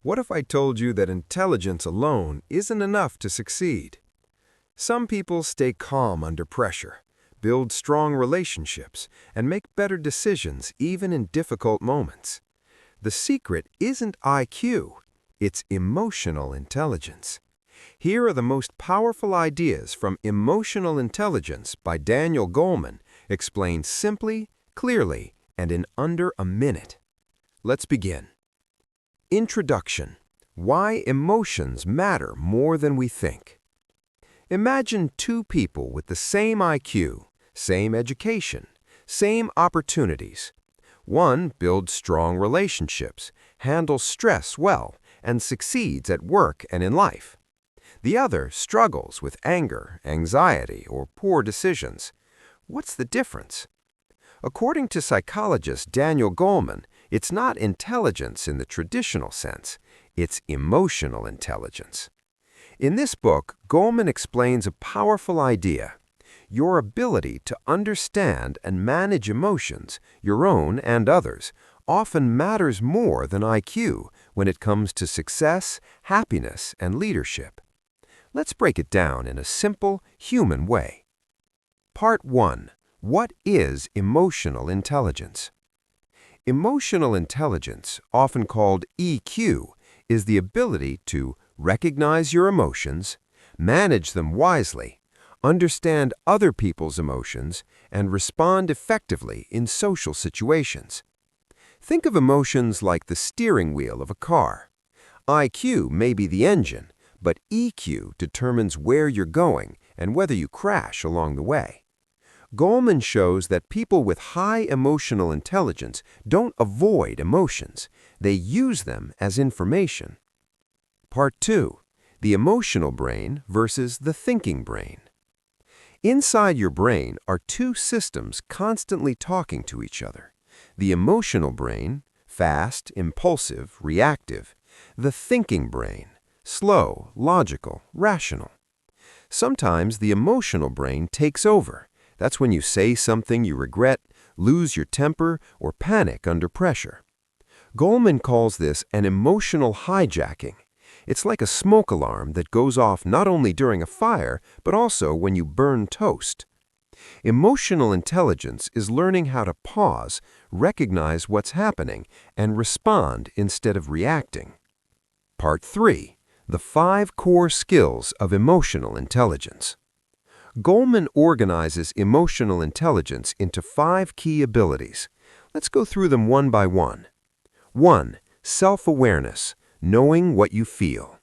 What if I told you that intelligence alone isn't enough to succeed? Some people stay calm under pressure, build strong relationships, and make better decisions even in difficult moments. The secret isn't IQ, it's emotional intelligence. Here are the most powerful ideas from Emotional Intelligence by Daniel Goleman, explained simply, clearly, and in under a minute. Let's begin. Introduction: Why emotions matter more than we think. Imagine two people with the same IQ, same education, same opportunities. One builds strong relationships, handles stress well, and succeeds at work and in life. The other struggles with anger, anxiety, or poor decisions. What's the difference? According to psychologist Daniel Goleman, it's not intelligence in the traditional sense, it's emotional intelligence. In this book, Goleman explains a powerful idea: your ability to understand and manage emotions, your own and others, often matters more than IQ when it comes to success, happiness, and leadership. Let's break it down in a simple, human way. Part 1. What is emotional intelligence? Emotional intelligence, often called EQ, is the ability to recognize your emotions, manage them wisely, understand other people's emotions, and respond effectively in social situations. Think of emotions like the steering wheel of a car. IQ may be the engine, but EQ determines where you're going and whether you crash along the way. Goleman shows that people with high emotional intelligence don't avoid emotions, they use them as information. Part 2. The emotional brain versus the thinking brain. Inside your brain are two systems constantly talking to each other. The emotional brain, fast, impulsive, reactive. The thinking brain, slow, logical, rational. Sometimes the emotional brain takes over. That's when you say something you regret, lose your temper, or panic under pressure. Goleman calls this an emotional hijacking. It's like a smoke alarm that goes off not only during a fire, but also when you burn toast. Emotional intelligence is learning how to pause, recognize what's happening, and respond instead of reacting. Part 3. The 5 core skills of emotional intelligence. Goleman organizes emotional intelligence into 5 key abilities. Let's go through them one by one. 1. Self-awareness, knowing what you feel.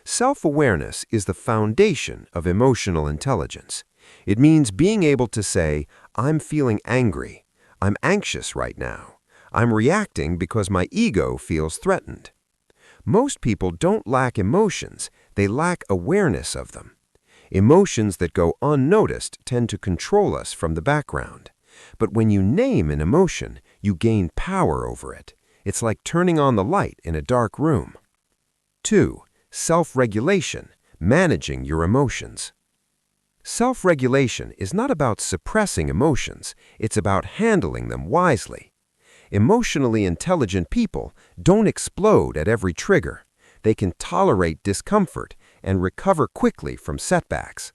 Self-awareness is the foundation of emotional intelligence. It means being able to say, I'm feeling angry, I'm anxious right now, I'm reacting because my ego feels threatened. Most people don't lack emotions, they lack awareness of them. Emotions that go unnoticed tend to control us from the background. But when you name an emotion, you gain power over it. It's like turning on the light in a dark room. 2. Self-regulation, managing your emotions. Self-regulation is not about suppressing emotions, it's about handling them wisely. Emotionally intelligent people don't explode at every trigger. They can tolerate discomfort and recover quickly from setbacks.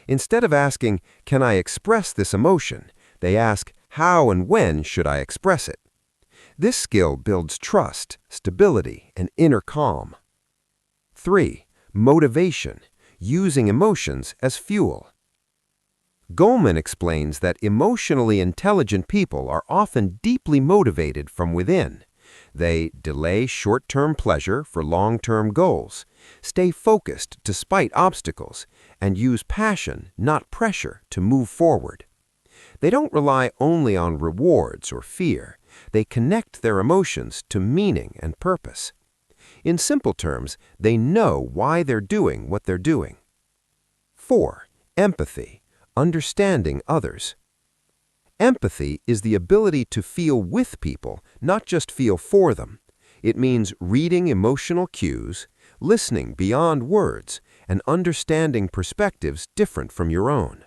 Instead of asking, "Can I express this emotion?" they ask, "How and when should I express it?" This skill builds trust, stability, and inner calm. 3. Motivation, using emotions as fuel. Goleman explains that emotionally intelligent people are often deeply motivated from within. They delay short-term pleasure for long-term goals, stay focused despite obstacles, and use passion, not pressure, to move forward. They don't rely only on rewards or fear. They connect their emotions to meaning and purpose. In simple terms, they know why they're doing what they're doing. 4. Empathy, understanding others. Empathy is the ability to feel with people, not just feel for them. It means reading emotional cues, listening beyond words, and understanding perspectives different from your own.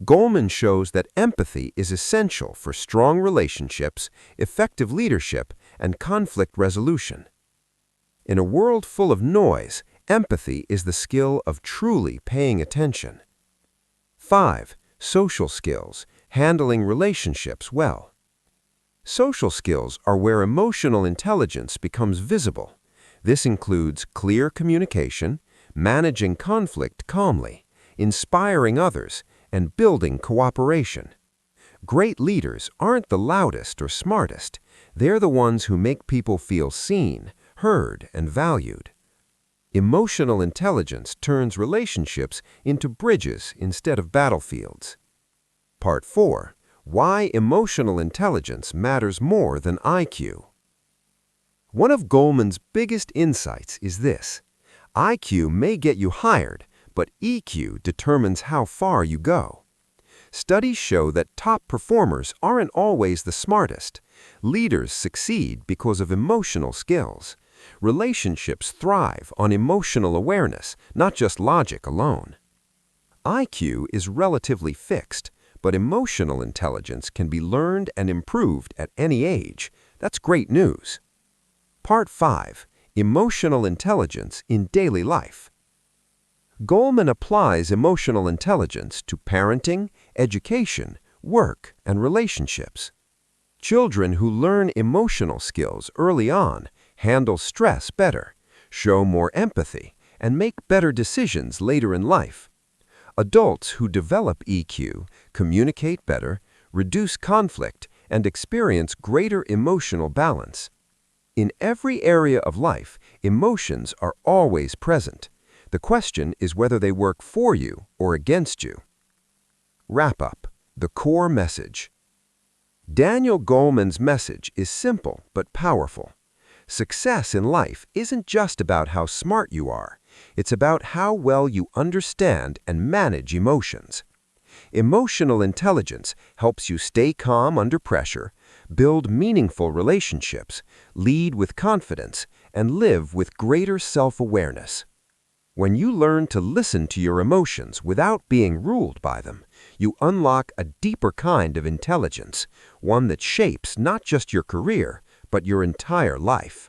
Goleman shows that empathy is essential for strong relationships, effective leadership, and conflict resolution. In a world full of noise, empathy is the skill of truly paying attention. 5. Social skills, handling relationships well. Social skills are where emotional intelligence becomes visible. This includes clear communication, managing conflict calmly, inspiring others, and building cooperation. Great leaders aren't the loudest or smartest. They're the ones who make people feel seen, heard, and valued. Emotional intelligence turns relationships into bridges instead of battlefields. Part 4. Why emotional intelligence matters more than IQ. One of Goleman's biggest insights is this: IQ may get you hired, but EQ determines how far you go. Studies show that top performers aren't always the smartest. Leaders succeed because of emotional skills. Relationships thrive on emotional awareness, not just logic alone. IQ is relatively fixed, but emotional intelligence can be learned and improved at any age. That's great news. Part 5. Emotional intelligence in daily life. Goleman applies emotional intelligence to parenting, education, work, and relationships. Children who learn emotional skills early on handle stress better, show more empathy, and make better decisions later in life. Adults who develop EQ communicate better, reduce conflict, and experience greater emotional balance. In every area of life, emotions are always present. The question is whether they work for you or against you. Wrap up. The core message. Daniel Goleman's message is simple but powerful. Success in life isn't just about how smart you are. It's about how well you understand and manage emotions. Emotional intelligence helps you stay calm under pressure, build meaningful relationships, lead with confidence, and live with greater self-awareness. When you learn to listen to your emotions without being ruled by them, you unlock a deeper kind of intelligence, one that shapes not just your career, but your entire life.